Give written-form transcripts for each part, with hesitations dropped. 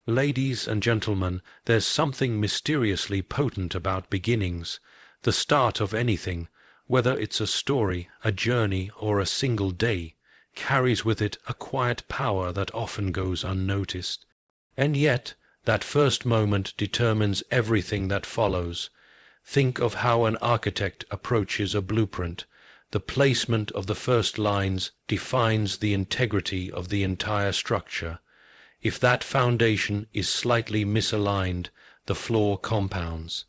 Ladies and gentlemen, there's something mysteriously potent about beginnings. The start of anything, whether it's a story, a journey, or a single day, carries with it a quiet power that often goes unnoticed. And yet, that first moment determines everything that follows. Think of how an architect approaches a blueprint. The placement of the first lines defines the integrity of the entire structure. If that foundation is slightly misaligned, the floor compounds.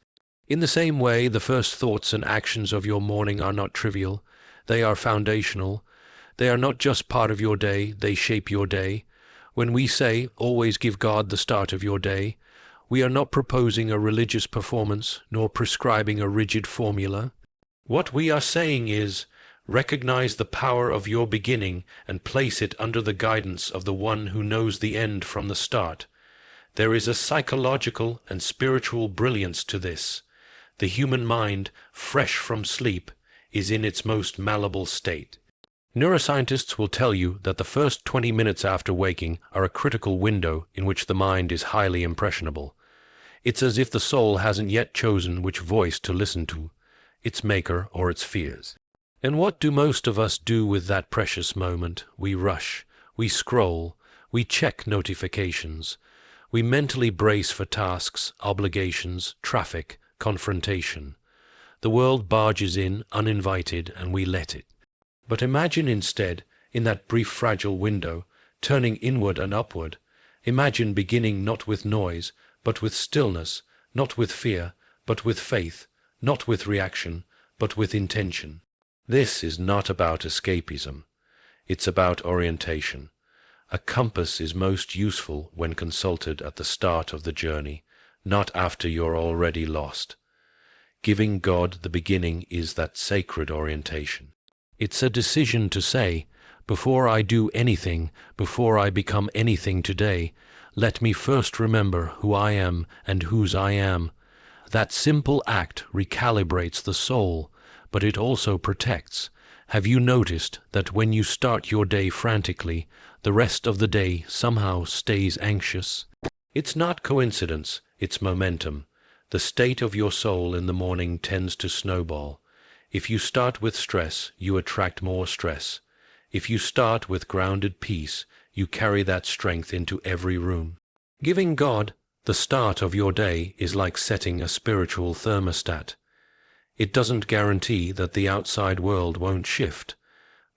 In the same way, the first thoughts and actions of your morning are not trivial. They are foundational. They are not just part of your day, they shape your day. When we say, always give God the start of your day, we are not proposing a religious performance, nor prescribing a rigid formula. What we are saying is, recognize the power of your beginning and place it under the guidance of the one who knows the end from the start. There is a psychological and spiritual brilliance to this. The human mind, fresh from sleep, is in its most malleable state. Neuroscientists will tell you that the first 20 minutes after waking are a critical window in which the mind is highly impressionable. It's as if the soul hasn't yet chosen which voice to listen to, its maker or its fears. And what do most of us do with that precious moment? We rush, we scroll, we check notifications, we mentally brace for tasks, obligations, traffic, confrontation. The world barges in uninvited and we let it. But imagine instead, in that brief fragile window, turning inward and upward, imagine beginning not with noise, but with stillness, not with fear, but with faith, not with reaction, but with intention. This is not about escapism. It's about orientation. A compass is most useful when consulted at the start of the journey, not after you're already lost. Giving God the beginning is that sacred orientation. It's a decision to say, before I do anything, before I become anything today, let me first remember who I am and whose I am. That simple act recalibrates the soul, but it also protects. Have you noticed that when you start your day frantically, the rest of the day somehow stays anxious? It's not coincidence, it's momentum. The state of your soul in the morning tends to snowball. If you start with stress, you attract more stress. If you start with grounded peace, you carry that strength into every room. Giving God the start of your day is like setting a spiritual thermostat. It doesn't guarantee that the outside world won't shift,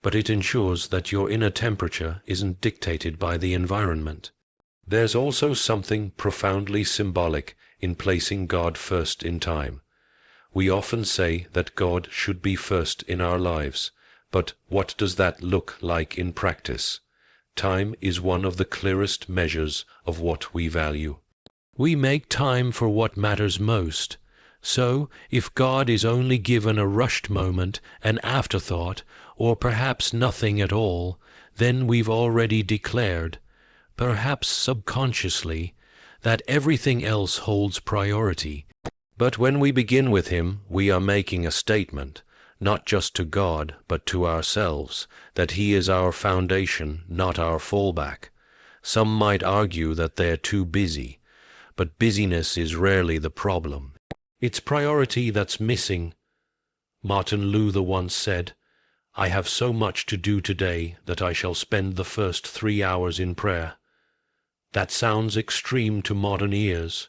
but it ensures that your inner temperature isn't dictated by the environment. There's also something profoundly symbolic in placing God first in time. We often say that God should be first in our lives, but what does that look like in practice? Time is one of the clearest measures of what we value. We make time for what matters most. So, if God is only given a rushed moment, an afterthought, or perhaps nothing at all, then we've already declared, perhaps subconsciously, that everything else holds priority. But when we begin with Him, we are making a statement, not just to God, but to ourselves, that He is our foundation, not our fallback. Some might argue that they're too busy, but busyness is rarely the problem. It's priority that's missing. Martin Luther once said, "I have so much to do today that I shall spend the first 3 hours in prayer." That sounds extreme to modern ears,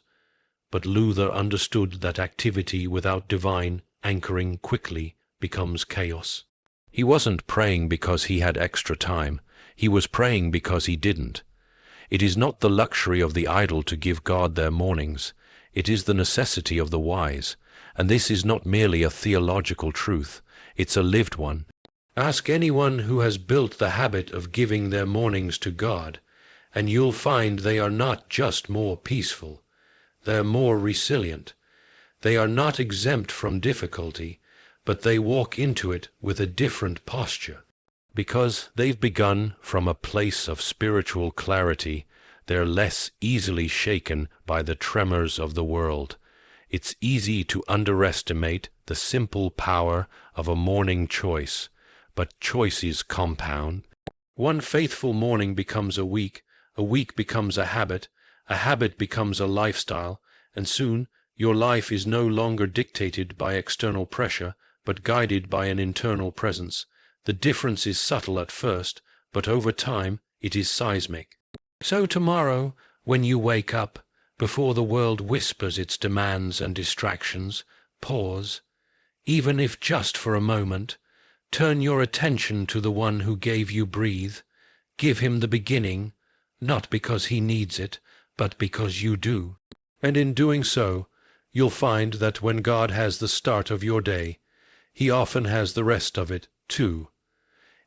but Luther understood that activity without divine anchoring quickly becomes chaos. He wasn't praying because he had extra time. He was praying because he didn't. It is not the luxury of the idle to give God their mornings. It is the necessity of the wise. And this is not merely a theological truth. It's a lived one. Ask anyone who has built the habit of giving their mornings to God, and you'll find they are not just more peaceful. They're more resilient. They are not exempt from difficulty, but they walk into it with a different posture. Because they've begun from a place of spiritual clarity, they're less easily shaken by the tremors of the world. It's easy to underestimate the simple power of a morning choice, but choices compound. One faithful morning becomes a week becomes a A habit becomes a lifestyle, and soon your life is no longer dictated by external pressure, but guided by an internal presence. The difference is subtle at first, but over time it is seismic. So tomorrow, when you wake up, before the world whispers its demands and distractions, pause, even if just for a moment. Turn your attention to the one who gave you breathe. Give him the beginning, not because he needs it, but because you do. And in doing so, you'll find that when God has the start of your day, he often has the rest of it too.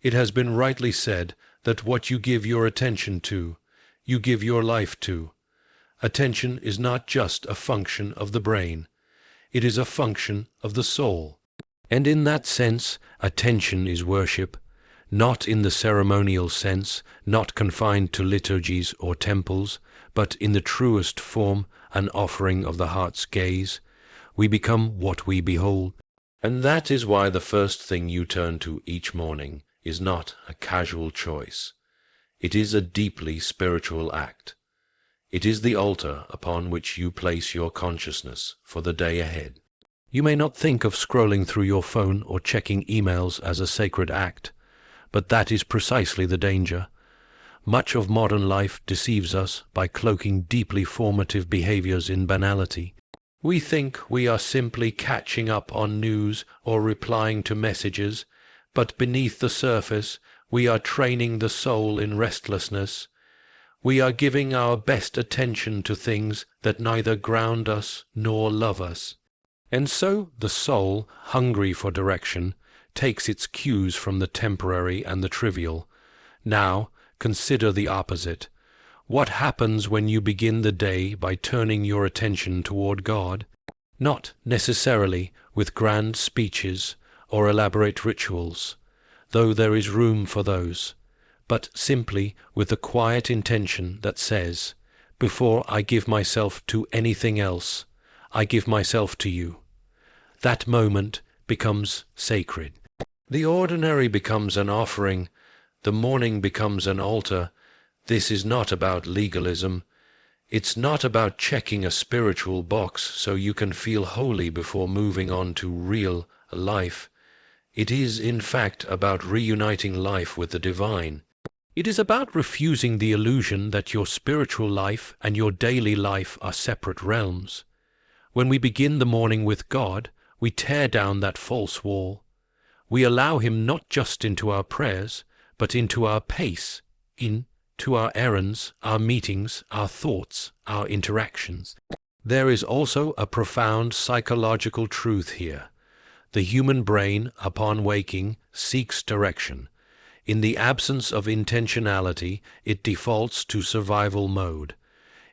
It has been rightly said that what you give your attention to, you give your life to. Attention is not just a function of the brain. It is a function of the soul. And in that sense, attention is worship, not in the ceremonial sense, not confined to liturgies or temples, but in the truest form, an offering of the heart's gaze. We become what we behold. And that is why the first thing you turn to each morning is not a casual choice. It is a deeply spiritual act. It is the altar upon which you place your consciousness for the day ahead. You may not think of scrolling through your phone or checking emails as a sacred act, but that is precisely the danger. Much of modern life deceives us by cloaking deeply formative behaviors in banality. We think we are simply catching up on news or replying to messages, but beneath the surface we are training the soul in restlessness. We are giving our best attention to things that neither ground us nor love us. And so the soul, hungry for direction, takes its cues from the temporary and the trivial. Now, consider the opposite. What happens when you begin the day by turning your attention toward God? Not necessarily with grand speeches or elaborate rituals, though there is room for those, but simply with the quiet intention that says, "Before I give myself to anything else, I give myself to you." That moment becomes sacred. The ordinary becomes an offering. The morning becomes an altar. This is not about legalism. It's not about checking a spiritual box so you can feel holy before moving on to real life. It is, in fact, about reuniting life with the divine. It is about refusing the illusion that your spiritual life and your daily life are separate realms. When we begin the morning with God, we tear down that false wall. We allow him not just into our prayers, but into our pace, into our errands, our meetings, our thoughts, our interactions. There is also a profound psychological truth here. The human brain, upon waking, seeks direction. In the absence of intentionality, it defaults to survival mode.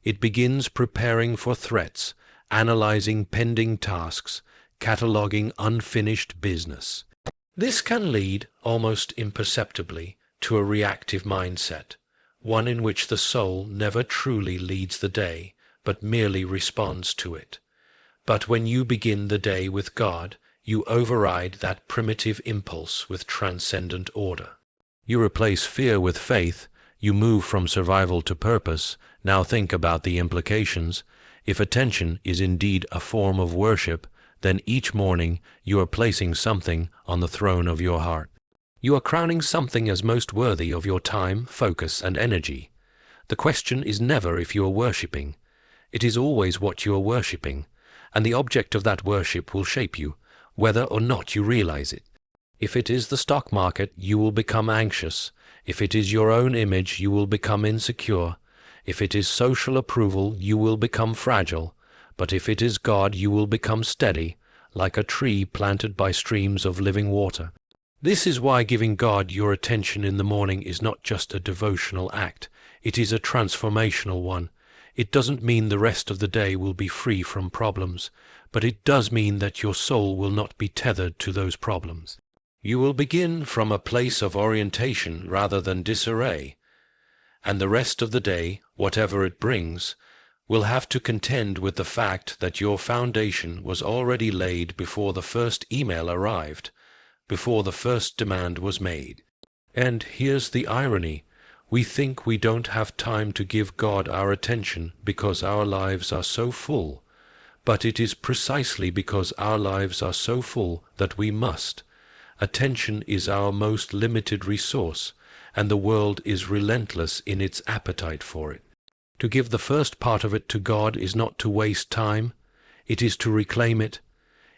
It begins preparing for threats, analyzing pending tasks, cataloging unfinished business. This can lead, almost imperceptibly, to a reactive mindset, one in which the soul never truly leads the day, but merely responds to it. But when you begin the day with God, you override that primitive impulse with transcendent order. You replace fear with faith. You move from survival to purpose. Now think about the implications. If attention is indeed a form of worship, then each morning you are placing something on the throne of your heart. You are crowning something as most worthy of your time, focus, and energy. The question is never if you are worshipping. It is always what you are worshipping, and the object of that worship will shape you, whether or not you realize it. If it is the stock market, you will become anxious. If it is your own image, you will become insecure. If it is social approval, you will become fragile. But if it is God, you will become steady, like a tree planted by streams of living water. This is why giving God your attention in the morning is not just a devotional act. It is a transformational one. It doesn't mean the rest of the day will be free from problems, but it does mean that your soul will not be tethered to those problems. You will begin from a place of orientation rather than disarray, and the rest of the day, whatever it brings, will have to contend with the fact that your foundation was already laid before the first email arrived, before the first demand was made. And here's the irony. We think we don't have time to give God our attention because our lives are so full, but it is precisely because our lives are so full that we must. Attention is our most limited resource, and the world is relentless in its appetite for it. To give the first part of it to God is not to waste time, it is to reclaim it.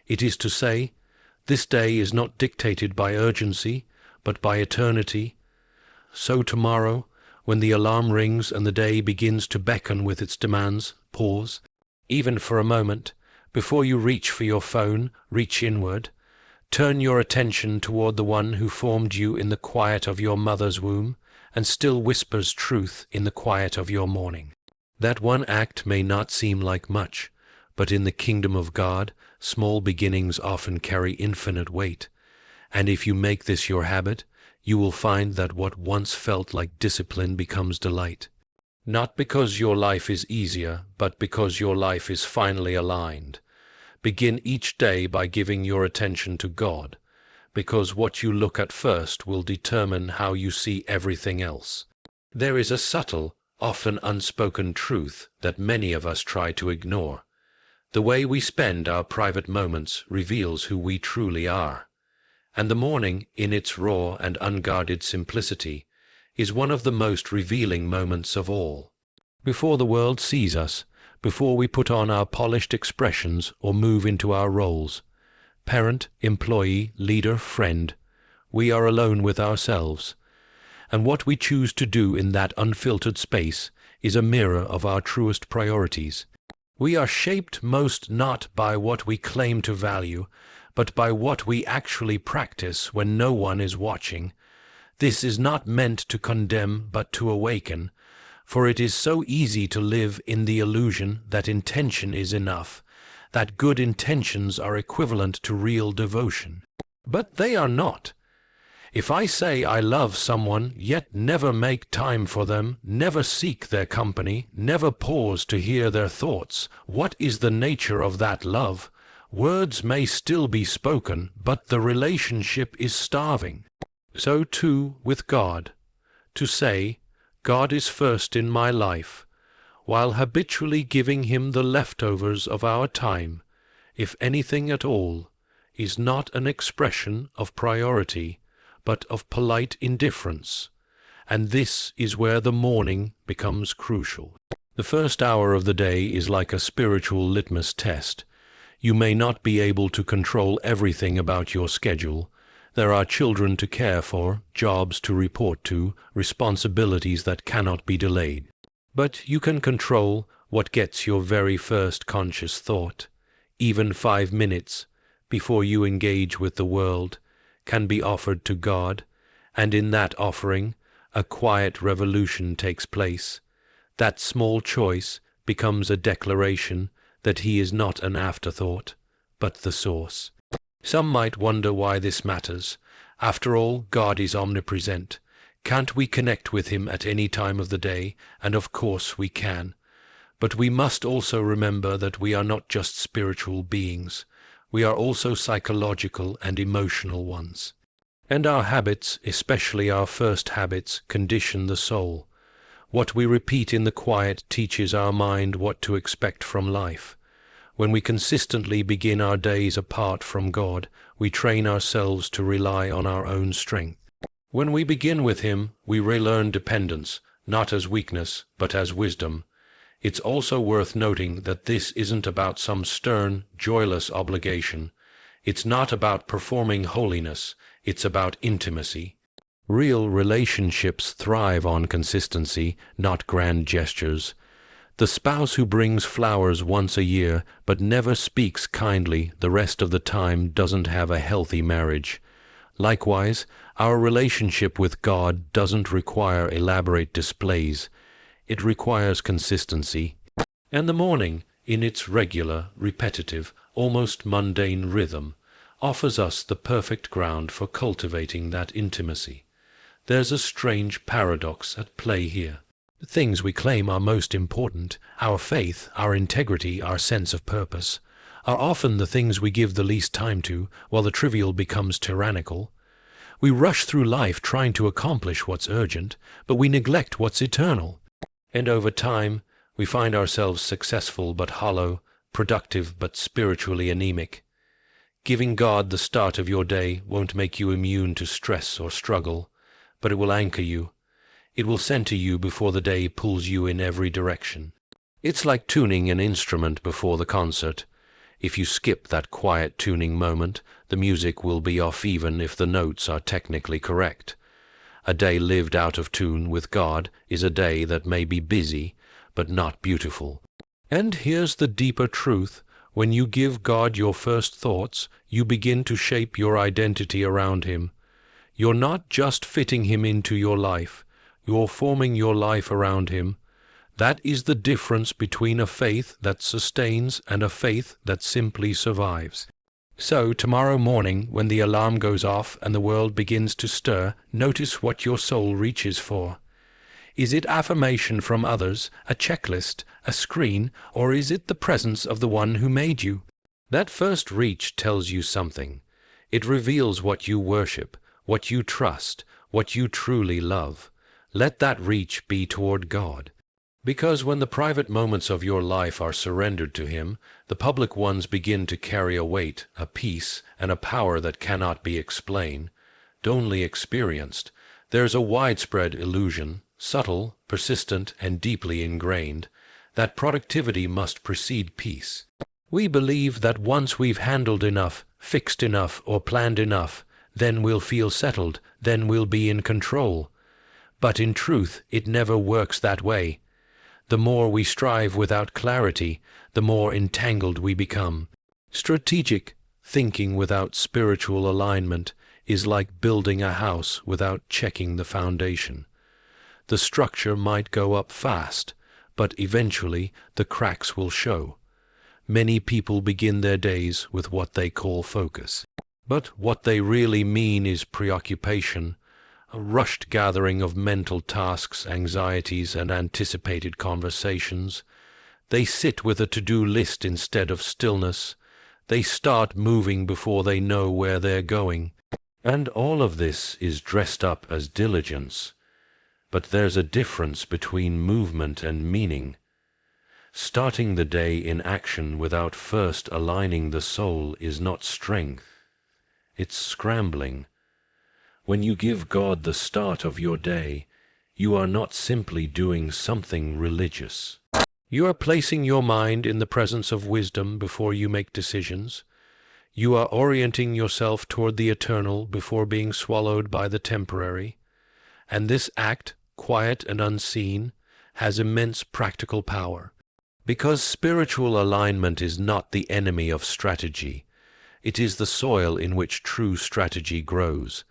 It is to say, this day is not dictated by urgency, but by eternity. So tomorrow, when the alarm rings and the day begins to beckon with its demands, pause, even for a moment, before you reach for your phone, reach inward. Turn your attention toward the one who formed you in the quiet of your mother's womb and still whispers truth in the quiet of your morning. That one act may not seem like much, but in the kingdom of God, small beginnings often carry infinite weight. And if you make this your habit, you will find that what once felt like discipline becomes delight. Not because your life is easier, but because your life is finally aligned. Begin each day by giving your attention to God, because what you look at first will determine how you see everything else. There is a subtle, often unspoken truth that many of us try to ignore. The way we spend our private moments reveals who we truly are. And the morning, in its raw and unguarded simplicity, is one of the most revealing moments of all. Before the world sees us, before we put on our polished expressions or move into our roles, parent, employee, leader, friend, we are alone with ourselves. And what we choose to do in that unfiltered space is a mirror of our truest priorities. We are shaped most not by what we claim to value, but by what we actually practice when no one is watching. This is not meant to condemn, but to awaken, for it is so easy to live in the illusion that intention is enough, that good intentions are equivalent to real devotion. But they are not. If I say I love someone, yet never make time for them, never seek their company, never pause to hear their thoughts, what is the nature of that love? Words may still be spoken, but the relationship is starving. So too with God. To say, God is first in my life, while habitually giving him the leftovers of our time, if anything at all, is not an expression of priority, but of polite indifference, and this is where the morning becomes crucial. The first hour of the day is like a spiritual litmus test. You may not be able to control everything about your schedule. There are children to care for, jobs to report to, responsibilities that cannot be delayed. But you can control what gets your very first conscious thought. Even 5 minutes before you engage with the world can be offered to God, and in that offering a quiet revolution takes place. That small choice becomes a declaration that he is not an afterthought, but the source. Some might wonder why this matters. After all, God is omnipresent. Can't we connect with him at any time of the day? And of course we can. But we must also remember that we are not just spiritual beings. We are also psychological and emotional ones. And our habits, especially our first habits, condition the soul. What we repeat in the quiet teaches our mind what to expect from life. When we consistently begin our days apart from God, we train ourselves to rely on our own strength. When we begin with him, we relearn dependence, not as weakness, but as wisdom. It's also worth noting that this isn't about some stern, joyless obligation. It's not about performing holiness, it's about intimacy. Real relationships thrive on consistency, not grand gestures. The spouse who brings flowers once a year but never speaks kindly the rest of the time doesn't have a healthy marriage. Likewise, our relationship with God doesn't require elaborate displays. It requires consistency. And the morning, in its regular, repetitive, almost mundane rhythm, offers us the perfect ground for cultivating that intimacy. There's a strange paradox at play here. The things we claim are most important, our faith, our integrity, our sense of purpose, are often the things we give the least time to, while the trivial becomes tyrannical. We rush through life trying to accomplish what's urgent, but we neglect what's eternal. And over time, we find ourselves successful but hollow, productive but spiritually anemic. Giving God the start of your day won't make you immune to stress or struggle, but it will anchor you. It will center you before the day pulls you in every direction. It's like tuning an instrument before the concert. If you skip that quiet tuning moment, the music will be off even if the notes are technically correct. A day lived out of tune with God is a day that may be busy, but not beautiful. And here's the deeper truth. When you give God your first thoughts, you begin to shape your identity around Him. You're not just fitting Him into your life, you're forming your life around Him. That is the difference between a faith that sustains and a faith that simply survives. So tomorrow morning, when the alarm goes off and the world begins to stir, notice what your soul reaches for. Is it affirmation from others, a checklist, a screen, or is it the presence of the one who made you? That first reach tells you something. It reveals what you worship, what you trust, what you truly love. Let that reach be toward God. Because when the private moments of your life are surrendered to Him, the public ones begin to carry a weight, a peace, and a power that cannot be explained, only experienced. There's a widespread illusion, subtle, persistent, and deeply ingrained, that productivity must precede peace. We believe that once we've handled enough, fixed enough, or planned enough, then we'll feel settled, then we'll be in control. But in truth, it never works that way. The more we strive without clarity, the more entangled we become. Strategic thinking without spiritual alignment is like building a house without checking the foundation. The structure might go up fast, but eventually the cracks will show. Many people begin their days with what they call focus. But what they really mean is preoccupation, a rushed gathering of mental tasks, anxieties, and anticipated conversations. They sit with a to-do list instead of stillness. They start moving before they know where they're going. And all of this is dressed up as diligence. But there's a difference between movement and meaning. Starting the day in action without first aligning the soul is not strength. It's scrambling. When you give God the start of your day, you are not simply doing something religious. You are placing your mind in the presence of wisdom before you make decisions. You are orienting yourself toward the eternal before being swallowed by the temporary. And this act, quiet and unseen, has immense practical power. Because spiritual alignment is not the enemy of strategy. It is the soil in which true strategy grows.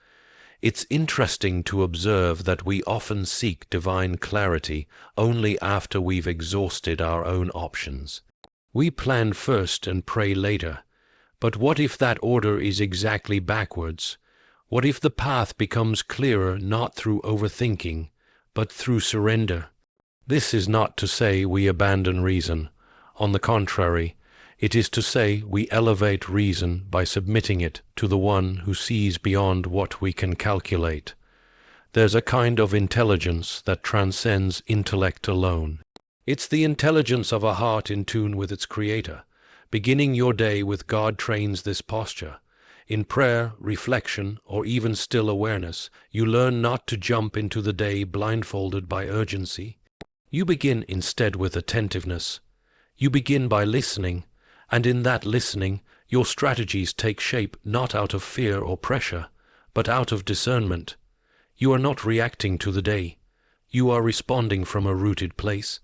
It's interesting to observe that we often seek divine clarity only after we've exhausted our own options. We plan first and pray later. But what if that order is exactly backwards? What if the path becomes clearer not through overthinking, but through surrender? This is not to say we abandon reason. On the contrary, it is to say we elevate reason by submitting it to the one who sees beyond what we can calculate. There's a kind of intelligence that transcends intellect alone. It's the intelligence of a heart in tune with its Creator. Beginning your day with God trains this posture. In prayer, reflection, or even still awareness, you learn not to jump into the day blindfolded by urgency. You begin instead with attentiveness. You begin by listening. And in that listening, your strategies take shape not out of fear or pressure, but out of discernment. You are not reacting to the day. You are responding from a rooted place.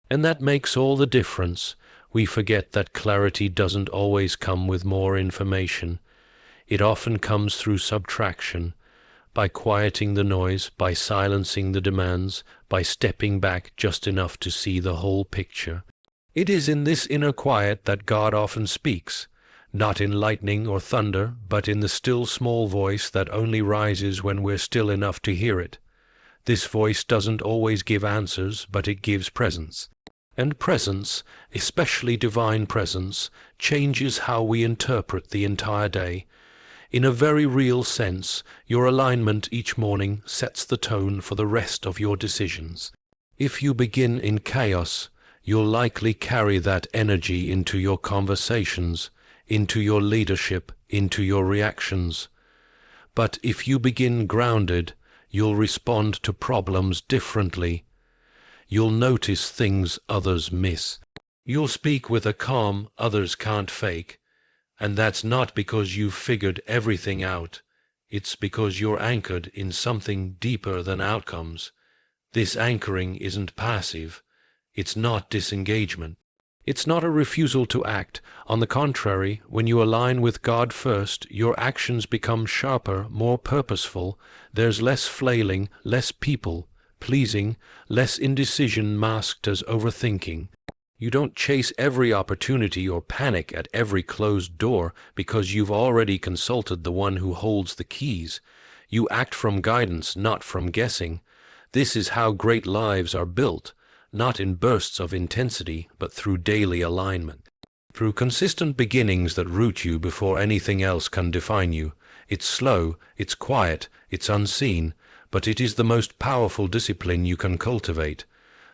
And that makes all the difference. We forget that clarity doesn't always come with more information. It often comes through subtraction, by quieting the noise, by silencing the demands, by stepping back just enough to see the whole picture. It is in this inner quiet that God often speaks, not in lightning or thunder, but in the still small voice that only rises when we're still enough to hear it. This voice doesn't always give answers, but it gives presence. And presence, especially divine presence, changes how we interpret the entire day. In a very real sense, your alignment each morning sets the tone for the rest of your decisions. If you begin in chaos, you'll likely carry that energy into your conversations, into your leadership, into your reactions. But if you begin grounded, you'll respond to problems differently. You'll notice things others miss. You'll speak with a calm others can't fake. And that's not because you've figured everything out. It's because you're anchored in something deeper than outcomes. This anchoring isn't passive. It's not disengagement. It's not a refusal to act. On the contrary, when you align with God first, your actions become sharper, more purposeful. There's less flailing, less people pleasing, less indecision masked as overthinking. You don't chase every opportunity or panic at every closed door because you've already consulted the one who holds the keys. You act from guidance, not from guessing. This is how great lives are built, not in bursts of intensity, but through daily alignment. Through consistent beginnings that root you before anything else can define you. It's slow, it's quiet, it's unseen, but it is the most powerful discipline you can cultivate.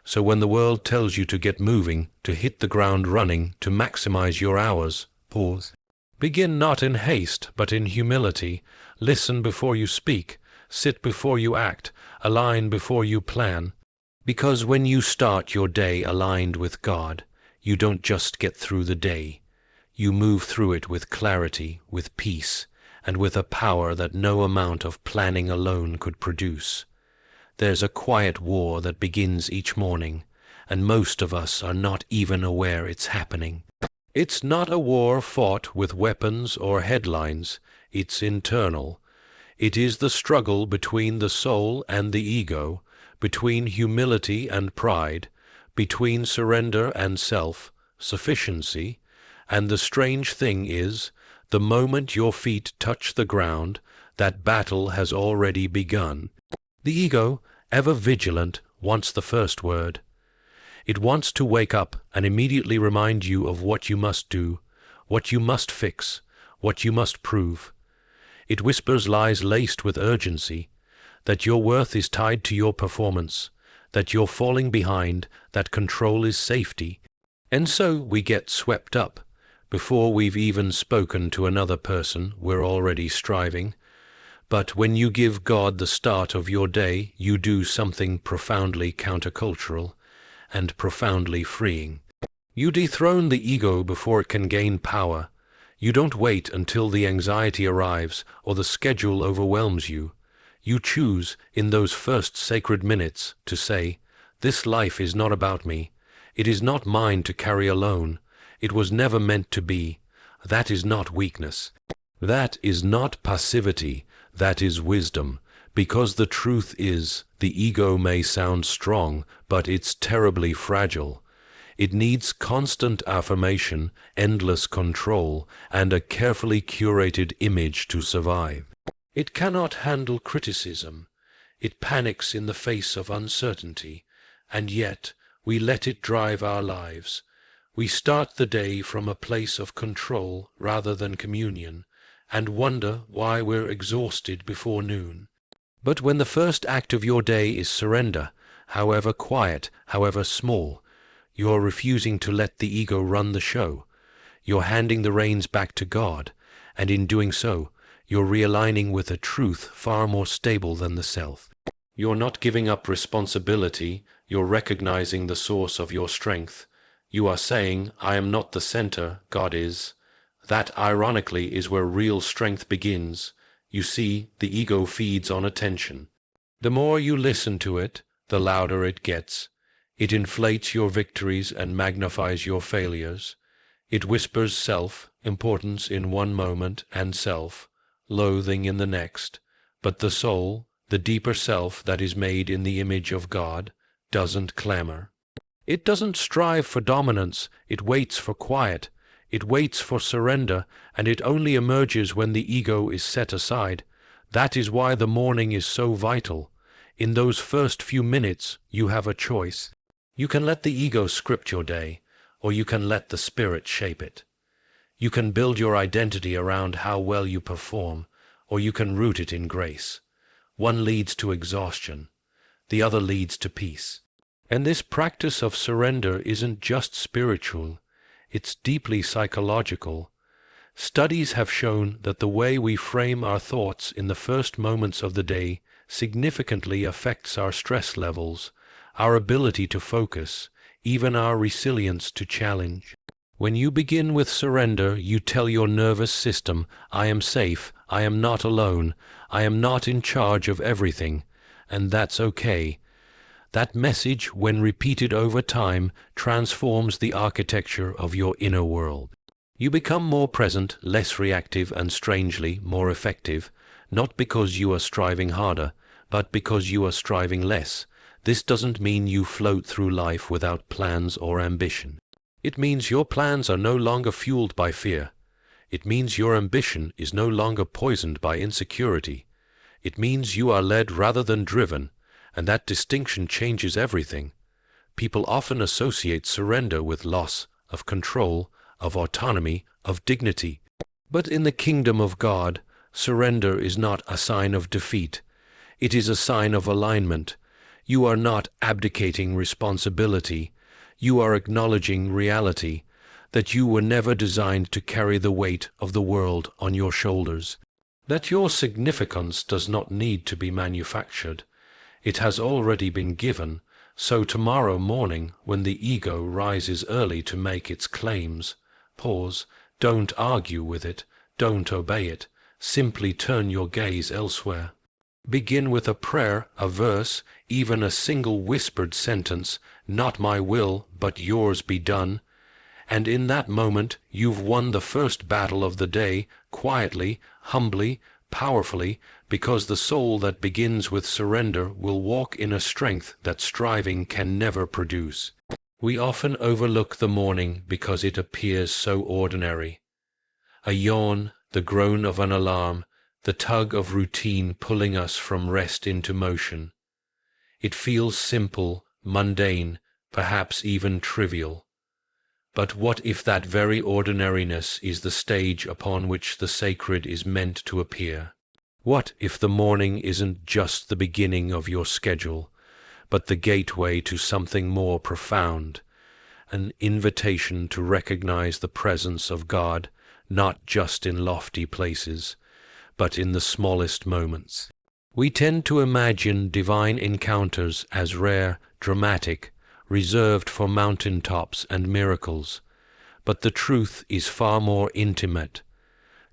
So when the world tells you to get moving, to hit the ground running, to maximize your hours, pause. Begin not in haste, but in humility. Listen before you speak. Sit before you act. Align before you plan. Because when you start your day aligned with God, you don't just get through the day. You move through it with clarity, with peace, and with a power that no amount of planning alone could produce. There's a quiet war that begins each morning, and most of us are not even aware it's happening. It's not a war fought with weapons or headlines. It's internal. It is the struggle between the soul and the ego, between humility and pride, between surrender and self-sufficiency, and the strange thing is, the moment your feet touch the ground, that battle has already begun. The ego, ever vigilant, wants the first word. It wants to wake up and immediately remind you of what you must do, what you must fix, what you must prove. It whispers lies laced with urgency, that your worth is tied to your performance, that you're falling behind, that control is safety. And so we get swept up. Before we've even spoken to another person, we're already striving. But when you give God the start of your day, you do something profoundly countercultural and profoundly freeing. You dethrone the ego before it can gain power. You don't wait until the anxiety arrives or the schedule overwhelms you. You choose, in those first sacred minutes, to say, "This life is not about me. It is not mine to carry alone. It was never meant to be." That is not weakness. That is not passivity. That is wisdom, because the truth is, the ego may sound strong, but it's terribly fragile. It needs constant affirmation, endless control, and a carefully curated image to survive. It cannot handle criticism. It panics in the face of uncertainty, and yet we let it drive our lives. We start the day from a place of control rather than communion, and wonder why we're exhausted before noon. But when the first act of your day is surrender, however quiet, however small, you're refusing to let the ego run the show. You're handing the reins back to God, and in doing so, you're realigning with a truth far more stable than the self. You're not giving up responsibility, you're recognizing the source of your strength. You are saying, "I am not the center, God is." That, ironically, is where real strength begins. You see, the ego feeds on attention. The more you listen to it, the louder it gets. It inflates your victories and magnifies your failures. It whispers self, importance in one moment, and self, loathing in the next. But the soul, the deeper self that is made in the image of God, doesn't clamor. It doesn't strive for dominance, it waits for quiet. It waits for surrender, and it only emerges when the ego is set aside. That is why the morning is so vital. In those first few minutes, you have a choice. You can let the ego script your day, or you can let the Spirit shape it. You can build your identity around how well you perform, or you can root it in grace. One leads to exhaustion, the other leads to peace. And this practice of surrender isn't just spiritual, it's deeply psychological. Studies have shown that the way we frame our thoughts in the first moments of the day significantly affects our stress levels, our ability to focus, even our resilience to challenge. When you begin with surrender, you tell your nervous system, I am safe, I am not alone, I am not in charge of everything, and that's okay. That message, when repeated over time, transforms the architecture of your inner world. You become more present, less reactive, and strangely more effective, not because you are striving harder, but because you are striving less. This doesn't mean you float through life without plans or ambition. It means your plans are no longer fueled by fear. It means your ambition is no longer poisoned by insecurity. It means you are led rather than driven, and that distinction changes everything. People often associate surrender with loss of control, of autonomy, of dignity. But in the kingdom of God, surrender is not a sign of defeat. It is a sign of alignment. You are not abdicating responsibility. You are acknowledging reality, that you were never designed to carry the weight of the world on your shoulders. That your significance does not need to be manufactured. It has already been given, so tomorrow morning, when the ego rises early to make its claims, pause, don't argue with it, don't obey it, simply turn your gaze elsewhere. Begin with a prayer, a verse, even a single whispered sentence, not my will, but yours be done. And in that moment, you've won the first battle of the day, quietly, humbly, powerfully, because the soul that begins with surrender will walk in a strength that striving can never produce. We often overlook the morning because it appears so ordinary. A yawn, the groan of an alarm, the tug of routine pulling us from rest into motion. It feels simple, mundane, perhaps even trivial. But what if that very ordinariness is the stage upon which the sacred is meant to appear? What if the morning isn't just the beginning of your schedule, but the gateway to something more profound, an invitation to recognize the presence of God, not just in lofty places, but in the smallest moments? We tend to imagine divine encounters as rare, dramatic, reserved for mountaintops and miracles, but the truth is far more intimate.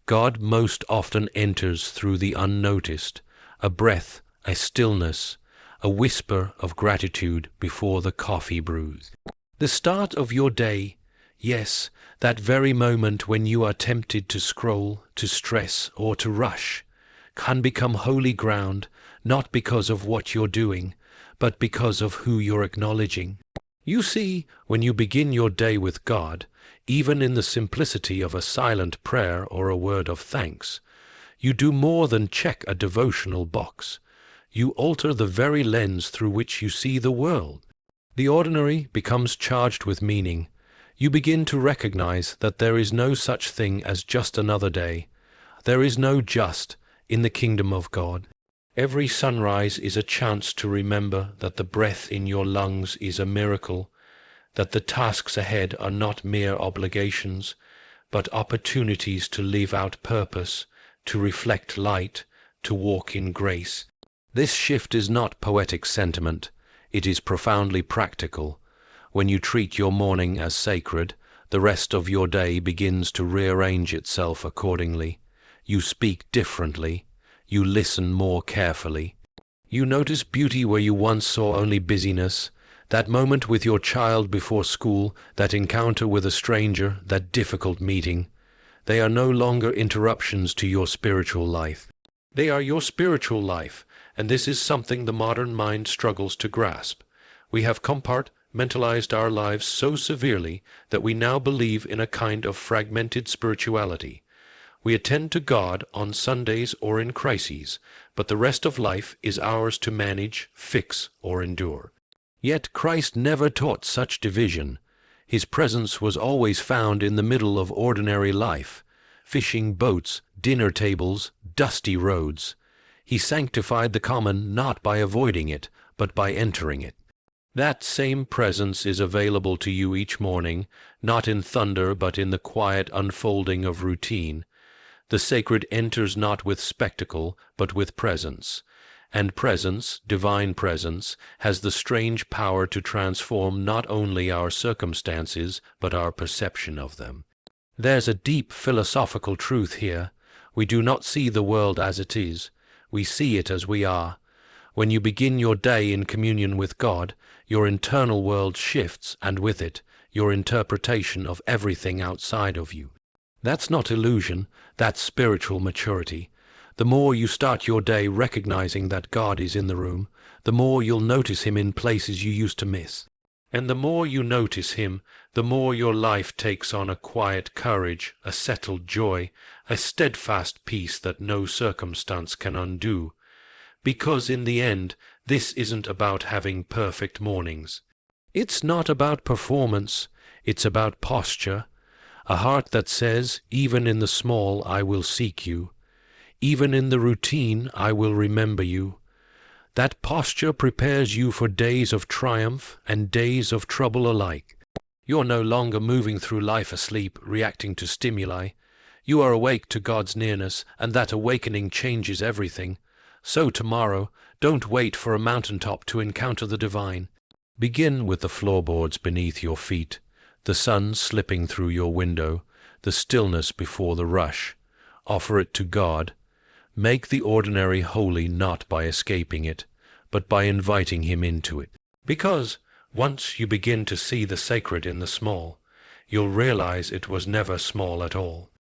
God most often enters through the unnoticed, a breath, a stillness, a whisper of gratitude before the coffee brews. The start of your day, yes, that very moment when you are tempted to scroll, to stress, or to rush, can become holy ground, not because of what you're doing, but because of who you're acknowledging. You see, when you begin your day with God, even in the simplicity of a silent prayer or a word of thanks, you do more than check a devotional box. You alter the very lens through which you see the world. The ordinary becomes charged with meaning. You begin to recognize that there is no such thing as just another day. There is no just in the kingdom of God. Every sunrise is a chance to remember that the breath in your lungs is a miracle, that the tasks ahead are not mere obligations, but opportunities to live out purpose, to reflect light, to walk in grace. This shift is not poetic sentiment. It is profoundly practical. When you treat your morning as sacred, the rest of your day begins to rearrange itself accordingly. You speak differently. You listen more carefully. You notice beauty where you once saw only busyness. That moment with your child before school, that encounter with a stranger, that difficult meeting, they are no longer interruptions to your spiritual life. They are your spiritual life, and this is something the modern mind struggles to grasp. We have compartmentalized our lives so severely that we now believe in a kind of fragmented spirituality. We attend to God on Sundays or in crises, but the rest of life is ours to manage, fix, or endure. Yet Christ never taught such division. His presence was always found in the middle of ordinary life: fishing boats, dinner tables, dusty roads. He sanctified the common not by avoiding it, but by entering it. That same presence is available to you each morning, not in thunder but in the quiet unfolding of routine. The sacred enters not with spectacle, but with presence. And presence, divine presence, has the strange power to transform not only our circumstances, but our perception of them. There's a deep philosophical truth here. We do not see the world as it is. We see it as we are. When you begin your day in communion with God, your internal world shifts, and with it, your interpretation of everything outside of you. That's not illusion, that's spiritual maturity. The more you start your day recognizing that God is in the room, the more you'll notice Him in places you used to miss. And the more you notice Him, the more your life takes on a quiet courage, a settled joy, a steadfast peace that no circumstance can undo. Because in the end, this isn't about having perfect mornings. It's not about performance, it's about posture. A heart that says, even in the small I will seek you. Even in the routine I will remember you. That posture prepares you for days of triumph and days of trouble alike. You're no longer moving through life asleep, reacting to stimuli. You are awake to God's nearness, and that awakening changes everything. So tomorrow, don't wait for a mountaintop to encounter the divine. Begin with the floorboards beneath your feet, the sun slipping through your window, the stillness before the rush. Offer it to God. Make the ordinary holy not by escaping it, but by inviting Him into it. Because once you begin to see the sacred in the small, you'll realize it was never small at all.